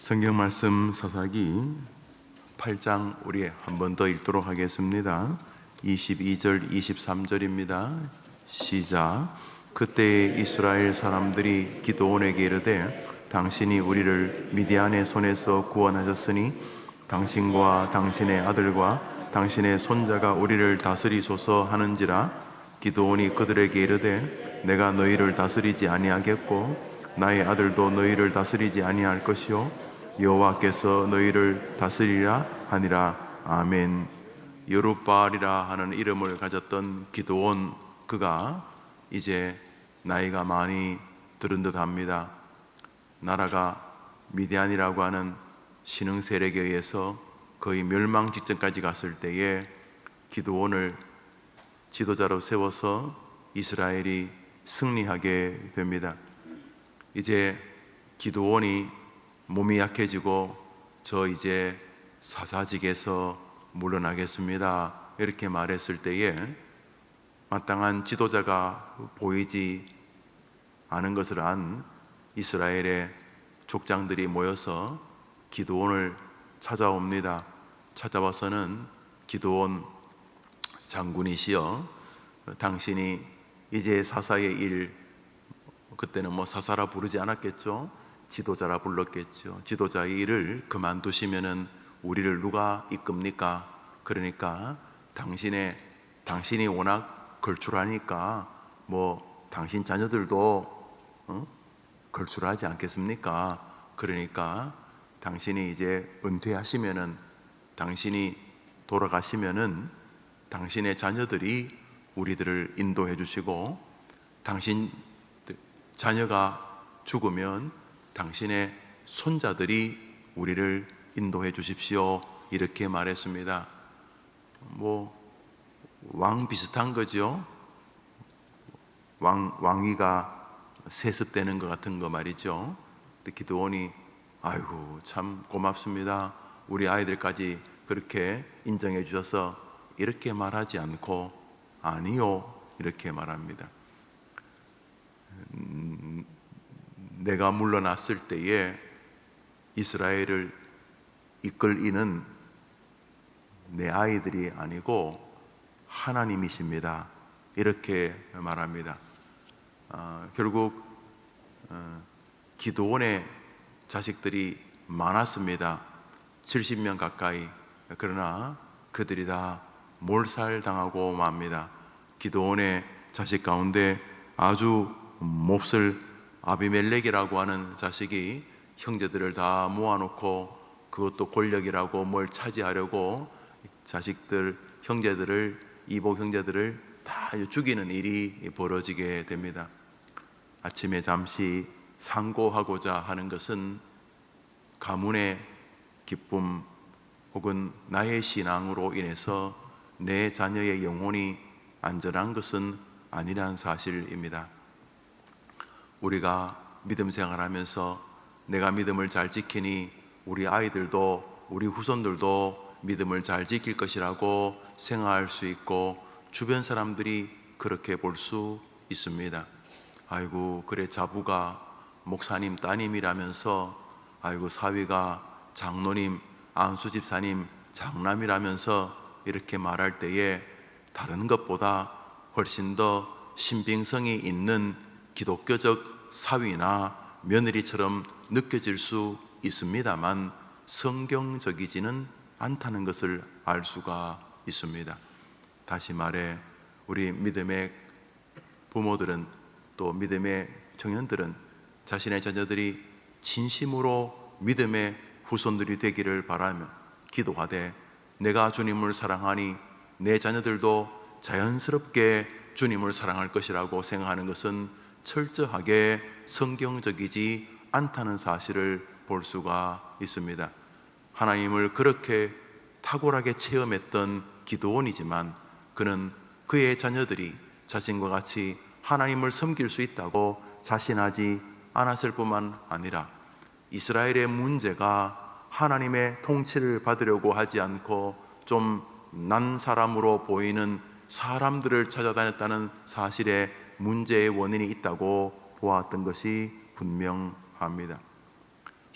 성경 말씀 사사기 8장 우리 한 번 더 읽도록 하겠습니다. 22절 23절입니다. 시작. 그때 이스라엘 사람들이 기드온에게 이르되 당신이 우리를 미디안의 손에서 구원하셨으니 당신과 당신의 아들과 당신의 손자가 우리를 다스리소서 하는지라. 기드온이 그들에게 이르되 내가 너희를 다스리지 아니하겠고 나의 아들도 너희를 다스리지 아니할 것이요 여호와께서 너희를 다스리라 하니라. 아멘. 여룹바알이라 하는 이름을 가졌던 기드온, 그가 이제 나이가 많이 들은 듯합니다. 나라가 미디안이라고 하는 신흥 세력에 의해서 거의 멸망 직전까지 갔을 때에 기드온을 지도자로 세워서 이스라엘이 승리하게 됩니다. 이제 기드온이 몸이 약해지고 저 이제 사사직에서 물러나겠습니다 이렇게 말했을 때에 마땅한 지도자가 보이지 않은 것을 안 이스라엘의 족장들이 모여서 기드온을 찾아옵니다. 찾아와서는 기드온 장군이시여, 당신이 이제 사사의 일, 그때는 사사라 부르지 않았겠죠. 지도자라 불렀겠죠. 지도자의 일을 그만두시면은 우리를 누가 이끕니까? 그러니까 당신이 워낙 걸출하니까 당신 자녀들도 걸출하지 않겠습니까? 그러니까 당신이 이제 은퇴하시면은, 당신이 돌아가시면은 당신의 자녀들이 우리들을 인도해 주시고, 당신 자녀가 죽으면 당신의 손자들이 우리를 인도해 주십시오 이렇게 말했습니다. 왕 비슷한 거죠. 왕위가 세습되는 것 같은 거 말이죠. 근데 기드온이 아이고 참 고맙습니다, 우리 아이들까지 그렇게 인정해 주셔서, 이렇게 말하지 않고 아니요 이렇게 말합니다. 내가 물러났을 때에 이스라엘을 이끌 이는 내 아이들이 아니고 하나님이십니다 이렇게 말합니다. 결국 기드온의 자식들이 많았습니다. 70명 가까이. 그러나 그들이 다 몰살당하고 맙니다. 기드온의 자식 가운데 아주 몹쓸 아비멜렉이라고 하는 자식이 형제들을 다 모아놓고, 그것도 권력이라고 뭘 차지하려고 형제들을, 이복 형제들을 다 죽이는 일이 벌어지게 됩니다. 아침에 잠시 상고하고자 하는 것은 가문의 기쁨 혹은 나의 신앙으로 인해서 내 자녀의 영혼이 안전한 것은 아니라는 사실입니다. 우리가 믿음 생활하면서 내가 믿음을 잘 지키니 우리 아이들도, 우리 후손들도 믿음을 잘 지킬 것이라고 생각할 수 있고, 주변 사람들이 그렇게 볼 수 있습니다. 아이고 그래 자부가 목사님 따님이라면서, 아이고 사위가 장로님, 안수 집사님 장남이라면서 이렇게 말할 때에 다른 것보다 훨씬 더 신빙성이 있는 기독교적 사위나 며느리처럼 느껴질 수 있습니다만 성경적이지는 않다는 것을 알 수가 있습니다. 다시 말해 우리 믿음의 부모들은, 또 믿음의 청년들은 자신의 자녀들이 진심으로 믿음의 후손들이 되기를 바라며 기도하되, 내가 주님을 사랑하니 내 자녀들도 자연스럽게 주님을 사랑할 것이라고 생각하는 것은 철저하게 성경적이지 않다는 사실을 볼 수가 있습니다. 하나님을 그렇게 탁월하게 체험했던 기드온이지만 그는 그의 자녀들이 자신과 같이 하나님을 섬길 수 있다고 자신하지 않았을 뿐만 아니라, 이스라엘의 문제가 하나님의 통치를 받으려고 하지 않고 좀 난 사람으로 보이는 사람들을 찾아다녔다는 사실에 문제의 원인이 있다고 보았던 것이 분명합니다.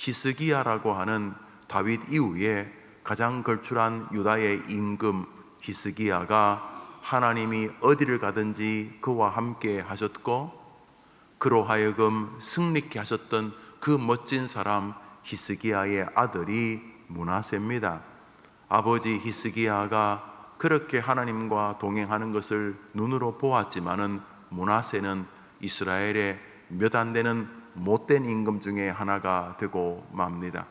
히스기야라고 하는 다윗 이후에 가장 걸출한 유다의 임금 히스기야가 하나님이 어디를 가든지 그와 함께 하셨고 그로 하여금 승리케 하셨던 그 멋진 사람 히스기야의 아들이 므낫세입니다. 아버지 히스기야가 그렇게 하나님과 동행하는 것을 눈으로 보았지만은 므낫세는 이스라엘의 몇 안 되는 못된 임금 중에 하나가 되고 맙니다.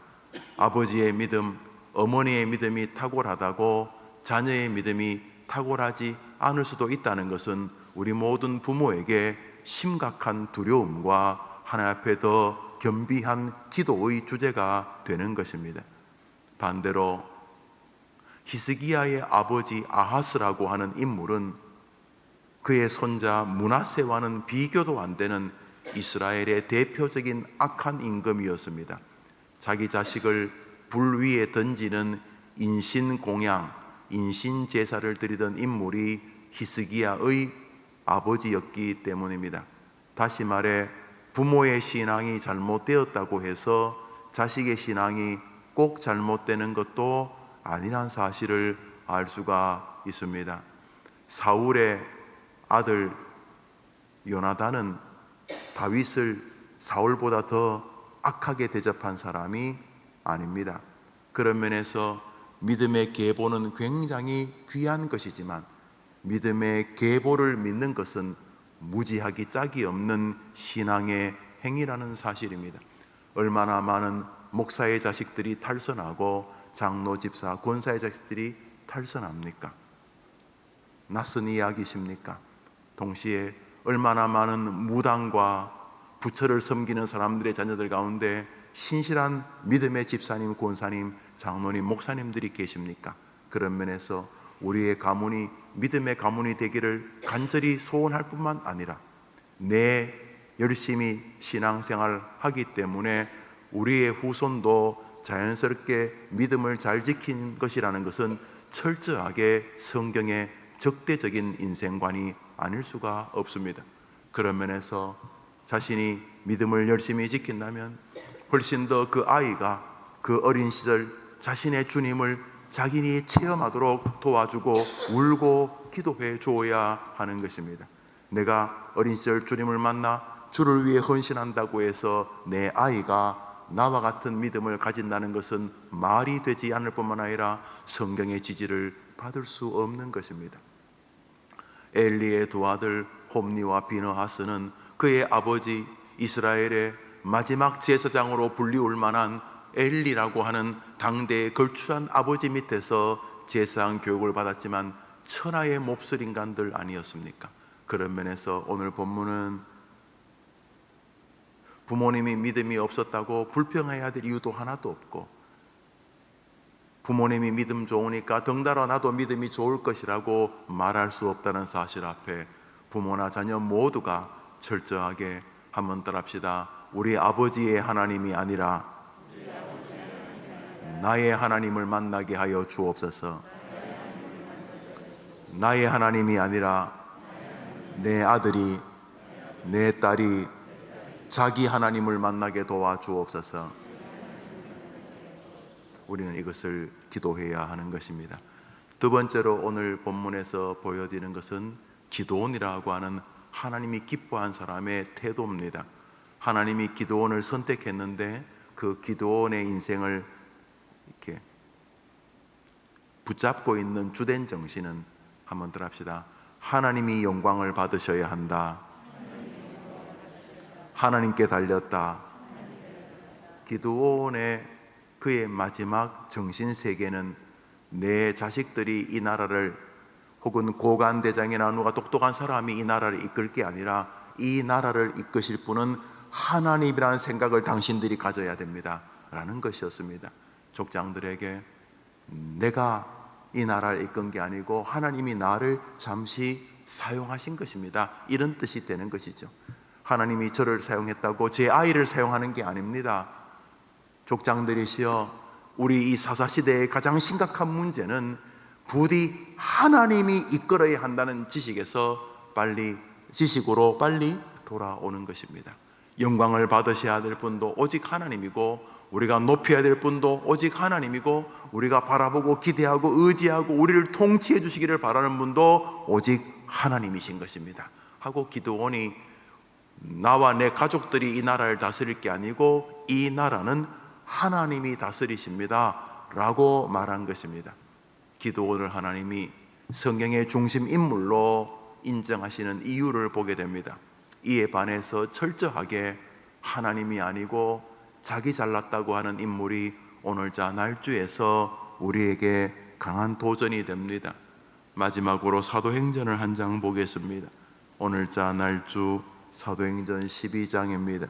아버지의 믿음, 어머니의 믿음이 탁월하다고 자녀의 믿음이 탁월하지 않을 수도 있다는 것은 우리 모든 부모에게 심각한 두려움과 하나님 앞에 더 겸비한 기도의 주제가 되는 것입니다. 반대로 히스기야의 아버지 아하스라고 하는 인물은 그의 손자 므낫세와는 비교도 안 되는 이스라엘의 대표적인 악한 임금이었습니다. 자기 자식을 불 위에 던지는 인신공양, 인신제사를 드리던 인물이 히스기야의 아버지였기 때문입니다. 다시 말해 부모의 신앙이 잘못되었다고 해서 자식의 신앙이 꼭 잘못되는 것도 아니란 사실을 알 수가 있습니다. 사울의 아들 요나단은 다윗을 사울보다 더 악하게 대접한 사람이 아닙니다. 그런 면에서 믿음의 계보는 굉장히 귀한 것이지만 믿음의 계보를 믿는 것은 무지하기 짝이 없는 신앙의 행위라는 사실입니다. 얼마나 많은 목사의 자식들이 탈선하고 장로, 집사, 권사의 자식들이 탈선합니까? 낯선 이야기십니까? 동시에 얼마나 많은 무당과 부처를 섬기는 사람들의 자녀들 가운데 신실한 믿음의 집사님, 권사님, 장로님, 목사님들이 계십니까? 그런 면에서 우리의 가문이 믿음의 가문이 되기를 간절히 소원할 뿐만 아니라 내 열심히 신앙생활 하기 때문에 우리의 후손도 자연스럽게 믿음을 잘 지킨 것이라는 것은 철저하게 성경의 적대적인 인생관이 아닐 수가 없습니다. 그런 면에서 자신이 믿음을 열심히 지킨다면 훨씬 더 그 아이가 그 어린 시절 자신의 주님을 자기니 체험하도록 도와주고 울고 기도해 줘야 하는 것입니다. 내가 어린 시절 주님을 만나 주를 위해 헌신한다고 해서 내 아이가 나와 같은 믿음을 가진다는 것은 말이 되지 않을 뿐만 아니라 성경의 지지를 받을 수 없는 것입니다. 엘리의 두 아들 홈니와 비느하스는 그의 아버지 이스라엘의 마지막 제사장으로 불리울 만한 엘리라고 하는 당대의 걸출한 아버지 밑에서 제사장 교육을 받았지만 천하의 몹쓸 인간들 아니었습니까? 그런 면에서 오늘 본문은 부모님이 믿음이 없었다고 불평해야 될 이유도 하나도 없고 부모님이 믿음 좋으니까 덩달아 나도 믿음이 좋을 것이라고 말할 수 없다는 사실 앞에 부모나 자녀 모두가 철저하게 한번 따라합시다. 우리 아버지의 하나님이 아니라 나의 하나님을 만나게 하여 주옵소서. 나의 하나님이 아니라 내 아들이, 내 딸이 자기 하나님을 만나게 도와주옵소서. 우리는 이것을 기도해야 하는 것입니다. 두 번째로 오늘 본문에서 보여드리는 것은 기드온이라고 하는 하나님이 기뻐한 사람의 태도입니다. 하나님이 기드온을 선택했는데 그 기드온의 인생을 이렇게 붙잡고 있는 주된 정신은 한번 들합시다. 하나님이 영광을 받으셔야 한다. 하나님께 달렸다. 기드온의 그의 마지막 정신세계는 내 자식들이 이 나라를 혹은 고관대장이나 누가 똑똑한 사람이 이 나라를 이끌 게 아니라 이 나라를 이끄실 분은 하나님이라는 생각을 당신들이 가져야 됩니다 라는 것이었습니다. 족장들에게 내가 이 나라를 이끈 게 아니고 하나님이 나를 잠시 사용하신 것입니다, 이런 뜻이 되는 것이죠. 하나님이 저를 사용했다고 제 아이를 사용하는 게 아닙니다. 족장들이시여, 우리 이 사사시대의 가장 심각한 문제는 부디 하나님이 이끌어야 한다는 지식으로 빨리 돌아오는 것입니다. 영광을 받으셔야 될 분도 오직 하나님이고 우리가 높여야 될 분도 오직 하나님이고, 우리가 바라보고 기대하고 의지하고 우리를 통치해 주시기를 바라는 분도 오직 하나님이신 것입니다 하고 기드온이 나와 내 가족들이 이 나라를 다스릴 게 아니고 이 나라는 하나님이 다스리십니다 라고 말한 것입니다. 기드온을 하나님이 성경의 중심 인물로 인정하시는 이유를 보게 됩니다. 이에 반해서 철저하게 하나님이 아니고 자기 잘났다고 하는 인물이 오늘자 날주에서 우리에게 강한 도전이 됩니다. 마지막으로 사도행전을 한 장 보겠습니다. 오늘자 날주 사도행전 12장입니다.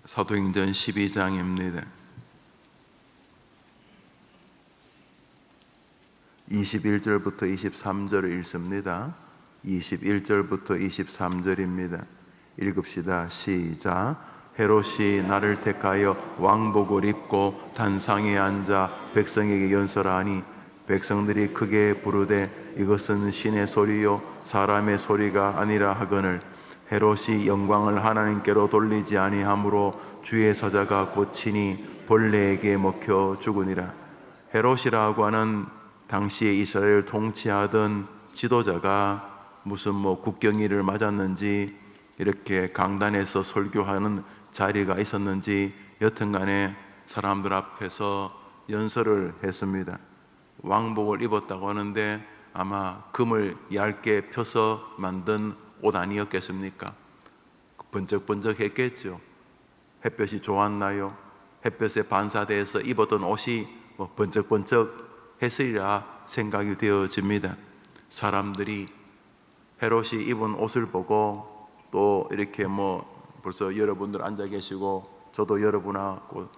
사도행전 12장입니다. 21절부터 23절을 읽습니다. 21절부터 23절입니다. 읽읍시다. 시작. 헤롯이 나를 택하여 왕복을 입고 단상에 앉아 백성에게 연설하니 백성들이 크게 부르되 이것은 신의 소리요 사람의 소리가 아니라 하거늘 헤롯이 영광을 하나님께로 돌리지 아니하므로 주의 사자가 고치니 벌레에게 먹혀 죽으니라. 헤롯이라고 하는 당시에 이스라엘을 통치하던 지도자가 무슨 국경일을 맞았는지 이렇게 강단에서 설교하는 자리가 있었는지 여튼간에 사람들 앞에서 연설을 했습니다. 왕복을 입었다고 하는데 아마 금을 얇게 펴서 만든 옷 아니었겠습니까? 번쩍번쩍 했겠죠. 햇볕이 좋았나요? 햇볕에 반사돼서 입었던 옷이 번쩍번쩍 했으리라 생각이 되어집니다. 사람들이 헤롯이 입은 옷을 보고 또 이렇게 벌써 여러분들 앉아 계시고 저도 여러분하고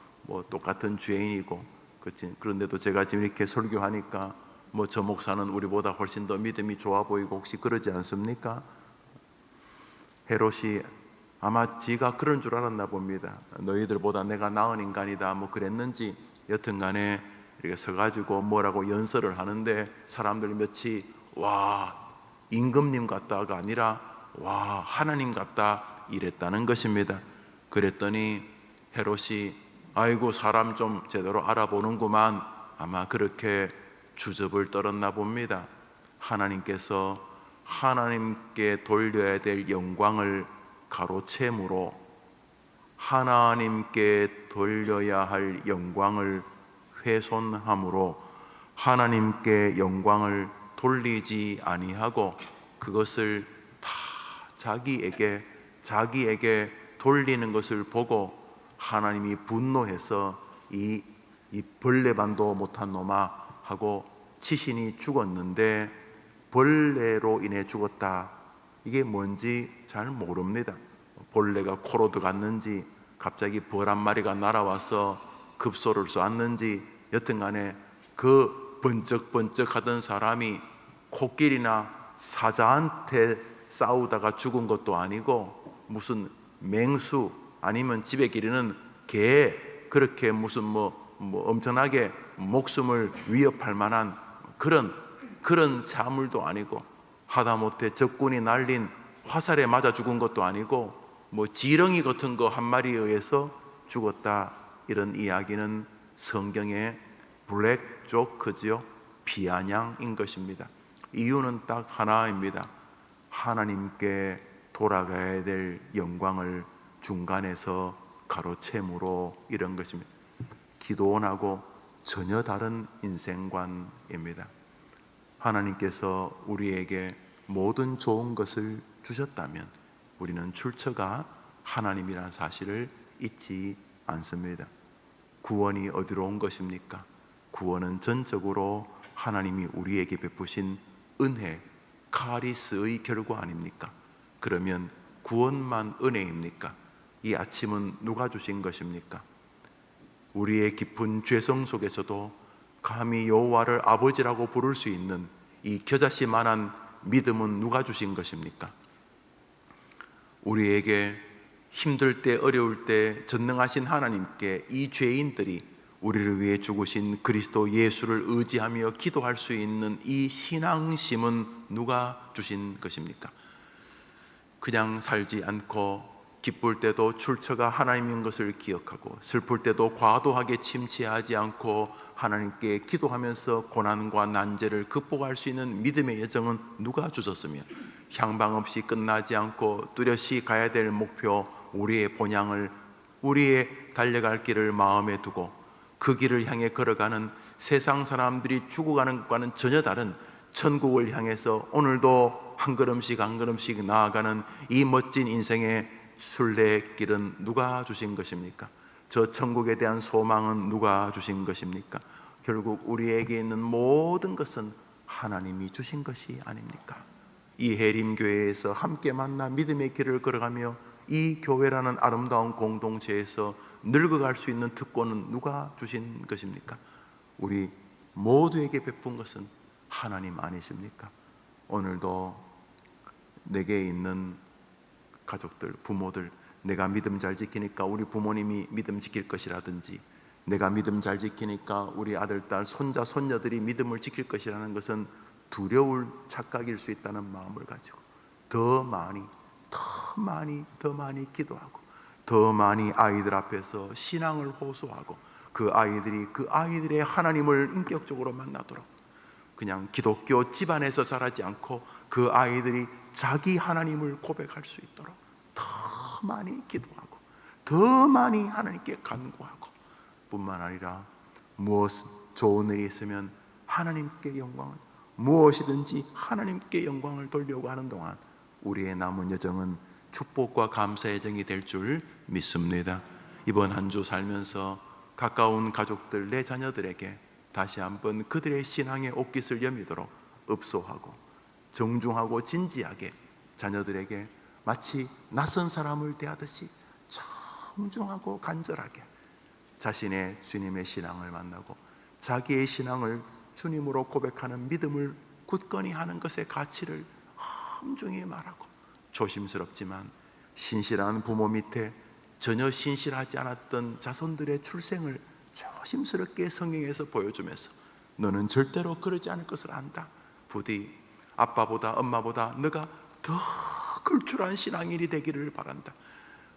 똑같은 죄인이고 그런데도 제가 지금 이렇게 설교하니까 저 목사는 우리보다 훨씬 더 믿음이 좋아 보이고 혹시 그러지 않습니까? 헤롯이 아마 지가 그런 줄 알았나 봅니다. 너희들보다 내가 나은 인간이다 그랬는지 여튼간에 이렇게 서가지고 뭐라고 연설을 하는데 사람들이 몇이 와 임금님 같다가 아니라 와 하나님 같다 이랬다는 것입니다. 그랬더니 헤롯이 아이고 사람 좀 제대로 알아보는구만 아마 그렇게 주접을 떨었나 봅니다. 하나님께서 하나님께 돌려야 될 영광을 가로채므로 하나님께 돌려야 할 영광을 훼손함으로 하나님께 영광을 돌리지 아니하고 그것을 다 자기에게 돌리는 것을 보고 하나님이 분노해서 이 벌레반도 못한 놈아 하고 치신이 죽었는데 벌레로 인해 죽었다. 이게 뭔지 잘 모릅니다. 벌레가 코로 들어갔는지 갑자기 벌 한 마리가 날아와서 급소를 쏘았는지 여튼간에 그 번쩍번쩍 하던 사람이 코끼리나 사자한테 싸우다가 죽은 것도 아니고 무슨 맹수 아니면 집에 기르는 개 그렇게 무슨 엄청나게 목숨을 위협할 만한 그런 사물도 아니고 하다못해 적군이 날린 화살에 맞아 죽은 것도 아니고 지렁이 같은 거 한 마리에 의해서 죽었다. 이런 이야기는 성경의 블랙 조크지요. 비아냥인 것입니다. 이유는 딱 하나입니다. 하나님께 돌아가야 될 영광을 중간에서 가로채므로 이런 것입니다. 기도원하고 전혀 다른 인생관입니다. 하나님께서 우리에게 모든 좋은 것을 주셨다면 우리는 출처가 하나님이라는 사실을 잊지 않습니다. 구원이 어디로 온 것입니까? 구원은 전적으로 하나님이 우리에게 베푸신 은혜, 카리스의 결과 아닙니까? 그러면 구원만 은혜입니까? 이 아침은 누가 주신 것입니까? 우리의 깊은 죄성 속에서도 감히 여호와를 아버지라고 부를 수 있는 이 겨자씨만한 믿음은 누가 주신 것입니까? 우리에게 힘들 때 어려울 때 전능하신 하나님께 이 죄인들이 우리를 위해 죽으신 그리스도 예수를 의지하며 기도할 수 있는 이 신앙심은 누가 주신 것입니까? 그냥 살지 않고 기쁠 때도 출처가 하나님인 것을 기억하고 슬플 때도 과도하게 침체하지 않고 하나님께 기도하면서 고난과 난제를 극복할 수 있는 믿음의 여정은 누가 주셨으며 향방 없이 끝나지 않고 뚜렷이 가야 될 목표, 우리의 본향을, 우리의 달려갈 길을 마음에 두고 그 길을 향해 걸어가는 세상 사람들이 죽어가는 것과는 전혀 다른 천국을 향해서 오늘도 한 걸음씩 한 걸음씩 나아가는 이 멋진 인생의 순례길은 누가 주신 것입니까? 저 천국에 대한 소망은 누가 주신 것입니까? 결국 우리에게 있는 모든 것은 하나님이 주신 것이 아닙니까? 이 해림교회에서 함께 만나 믿음의 길을 걸어가며 이 교회라는 아름다운 공동체에서 늙어갈 수 있는 특권은 누가 주신 것입니까? 우리 모두에게 베푼 것은 하나님 아니십니까? 오늘도 내게 있는 가족들, 부모들, 내가 믿음 잘 지키니까 우리 부모님이 믿음 지킬 것이라든지 내가 믿음 잘 지키니까 우리 아들, 딸, 손자, 손녀들이 믿음을 지킬 것이라는 것은 두려울 착각일 수 있다는 마음을 가지고 더 많이 기도하고 더 많이 아이들 앞에서 신앙을 호소하고 그 아이들이 그 아이들의 하나님을 인격적으로 만나도록 그냥 기독교 집안에서 자라지 않고 그 아이들이 자기 하나님을 고백할 수 있도록 더 많이 기도하고 더 많이 하나님께 간구하고 뿐만 아니라 무엇 좋은 일이 있으면 하나님께 영광을, 무엇이든지 하나님께 영광을 돌려고 하는 동안 우리의 남은 여정은 축복과 감사의 여정이 될 줄 믿습니다. 이번 한 주 살면서 가까운 가족들, 내 자녀들에게 다시 한번 그들의 신앙의 옷깃을 여미도록 읍소하고 정중하고 진지하게 자녀들에게 마치 낯선 사람을 대하듯이 정중하고 간절하게 자신의 주님의 신앙을 만나고 자기의 신앙을 주님으로 고백하는 믿음을 굳건히 하는 것의 가치를 엄중히 말하고 조심스럽지만 신실한 부모 밑에 전혀 신실하지 않았던 자손들의 출생을 조심스럽게 성경에서 보여주면서 너는 절대로 그러지 않을 것을 안다. 부디 아빠보다 엄마보다 너가 더 걸출한 신앙인이 되기를 바란다.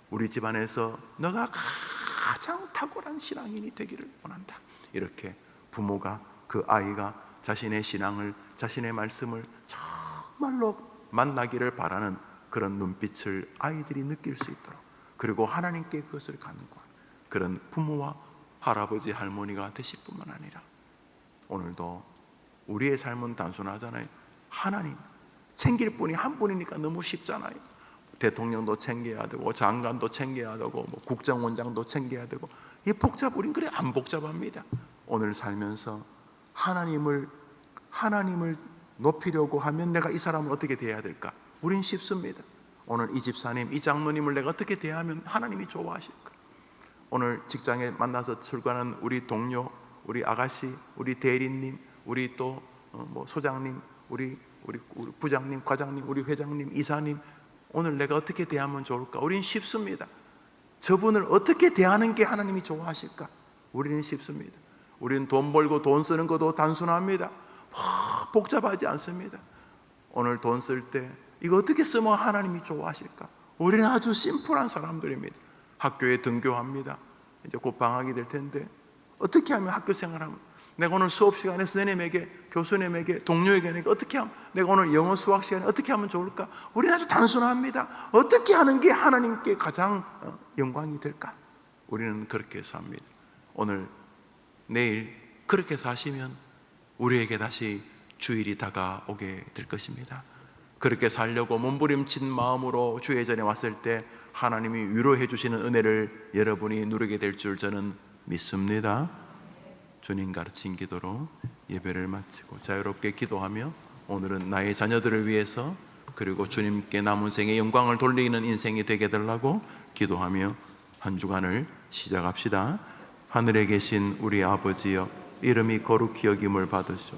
우리 집안에서 너가 가장 탁월한 신앙인이 되기를 원한다. 이렇게 부모가 그 아이가 자신의 신앙을, 자신의 말씀을 정말로 만나기를 바라는 그런 눈빛을 아이들이 느낄 수 있도록, 그리고 하나님께 그것을 간구하는 그런 부모와 할아버지, 할머니가 되실 뿐만 아니라 오늘도 우리의 삶은 단순하잖아요. 하나님 챙길 분이 한 분이니까 너무 쉽잖아요. 대통령도 챙겨야 되고 장관도 챙겨야 되고 뭐 국정원장도 챙겨야 되고, 이 우린 그래 안 복잡합니다. 오늘 살면서 하나님을 높이려고 하면 내가 이 사람을 어떻게 대해야 될까? 우린 쉽습니다. 오늘 이 집사님, 이 장로님을 내가 어떻게 대하면 하나님이 좋아하실까? 오늘 직장에 만나서 출근하는 우리 동료, 우리 아가씨, 우리 대리님, 우리 또 소장님, 우리 부장님, 과장님, 우리 회장님, 이사님, 오늘 내가 어떻게 대하면 좋을까? 우린 쉽습니다. 저분을 어떻게 대하는 게 하나님이 좋아하실까? 우리는 쉽습니다. 우리는 돈 벌고 돈 쓰는 것도 단순합니다. 복잡하지 않습니다. 오늘 돈 쓸 때 이거 어떻게 쓰면 하나님이 좋아하실까? 우리는 아주 심플한 사람들입니다. 학교에 등교합니다. 이제 곧 방학이 될 텐데 어떻게 하면 학교 생활하면, 내가 오늘 수업 시간에 선생님에게, 교수님에게, 동료에게 어떻게 하면, 내가 오늘 영어 수학 시간에 어떻게 하면 좋을까? 우리는 아주 단순합니다. 어떻게 하는 게 하나님께 가장 영광이 될까? 우리는 그렇게 삽니다. 오늘 내일 그렇게 사시면 우리에게 다시 주일이 다가오게 될 것입니다. 그렇게 살려고 몸부림친 마음으로 주의 전에 왔을 때 하나님이 위로해 주시는 은혜를 여러분이 누리게 될 줄 저는 믿습니다. 주님 가르친 기도로 예배를 마치고 자유롭게 기도하며 오늘은 나의 자녀들을 위해서, 그리고 주님께 남은 생의 영광을 돌리는 인생이 되게 달라고 기도하며 한 주간을 시작합시다. 하늘에 계신 우리 아버지여, 이름이 거룩히 여김을 받으시오.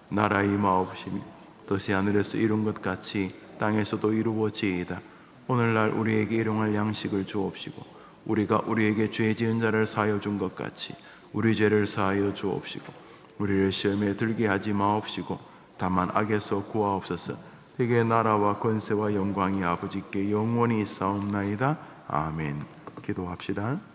나라의 임하옵시며 뜻이 하늘에서 이룬 것 같이 땅에서도 이루어지이다. 오늘날 우리에게 일용할 양식을 주옵시고, 우리가 우리에게 죄 지은 자를 사하여 준 것 같이 우리 죄를 사하여 주옵시고, 우리를 시험에 들게 하지 마옵시고 다만 악에서 구하옵소서. 되게 나라와 권세와 영광이 아버지께 영원히 있사옵나이다. 아멘. 기도합시다.